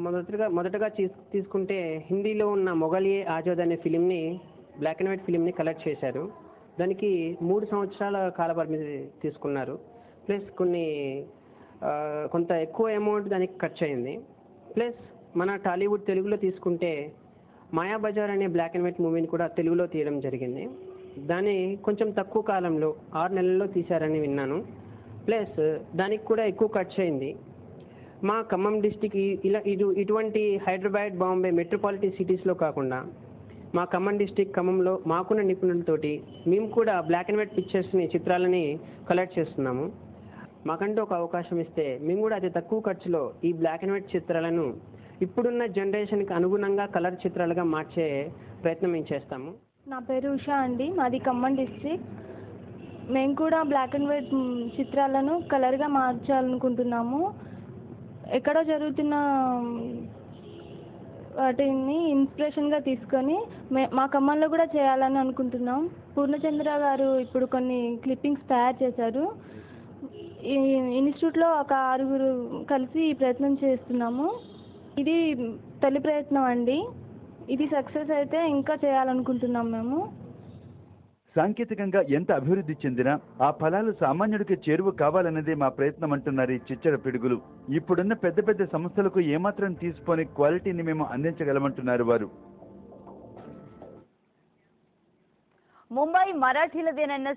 మొదటగా తీసుకుంటే హిందీలో ఉన్న మొగలియే ఆజాద్ అనే ఫిలింని బ్లాక్ అండ్ వైట్ ఫిలింని కలెక్ట్ చేశారు. దానికి 3 సంవత్సరాల కాలపరిమితి తీసుకున్నారు. ప్లస్ కొంత ఎక్కువ అమౌంట్ దానికి ఖర్చు అయింది. ప్లస్ మన టాలీవుడ్ తెలుగులో తీసుకుంటే మాయాబజార్ అనే బ్లాక్ అండ్ వైట్ మూవీని కూడా తెలుగులో తీయడం జరిగింది. దాన్ని కొంచెం తక్కువ కాలంలో 6 నెలల్లో తీశారని విన్నాను. ప్లస్ దానికి కూడా ఎక్కువ ఖర్చు అయింది. మా ఖమ్మం డిస్టిక్ ఇటువంటి హైదరాబాద్, బాంబే మెట్రోపాలిటన్ సిటీస్లో కాకుండా మా ఖమ్మం డిస్టిక్ ఖమ్మంలో మాకున్న నిపుణులతోటి మేము కూడా బ్లాక్ అండ్ వైట్ చిత్రాలని కలెక్ట్ చేస్తున్నాము. మాకంటూ ఒక అవకాశం ఇస్తే మేము కూడా అతి తక్కువ ఖర్చులో ఈ బ్లాక్ అండ్ వైట్ చిత్రాలను ఇప్పుడున్న జనరేషన్కి అనుగుణంగా కలర్ చిత్రాలుగా మార్చే ప్రయత్నం మేము చేస్తాము. నా పేరు ఉషా అండి, మాది ఖమ్మం డిస్ట్రిక్ట్. మేము కూడా బ్లాక్ అండ్ వైట్ చిత్రాలను కలర్గా మార్చాలనుకుంటున్నాము. ఎక్కడో జరుగుతున్న వాటిని ఇన్స్పిరేషన్గా తీసుకొని మా ఖమ్మంలో కూడా చేయాలని అనుకుంటున్నాం. పూర్ణచంద్ర గారు ఇప్పుడు కొన్ని క్లిప్పింగ్స్ తయారు చేశారు. ఈ ఇన్స్టిట్యూట్లో ఒక 6 కలిసి ఈ ప్రయత్నం చేస్తున్నాము. ఇది తొలి ప్రయత్నం అండి. ఇది సక్సెస్ అయితే ఇంకా చేయాలనుకుంటున్నాం మేము. సాంకేతికంగా ఎంత అభివృద్ధి చెందినా ఆ ఫలాలు సామాన్యుడికి చేరువ కావాలన్నదే మా ప్రయత్నం అంటున్నారు ఈ చిచ్చర పిడుగులు. ఇప్పుడున్న పెద్ద పెద్ద సంస్థలకు ఏమాత్రం తీసిపోని క్వాలిటీని మేము అందించగలమంటున్నారు వారు. ముంబై మరాఠీలదేనన్న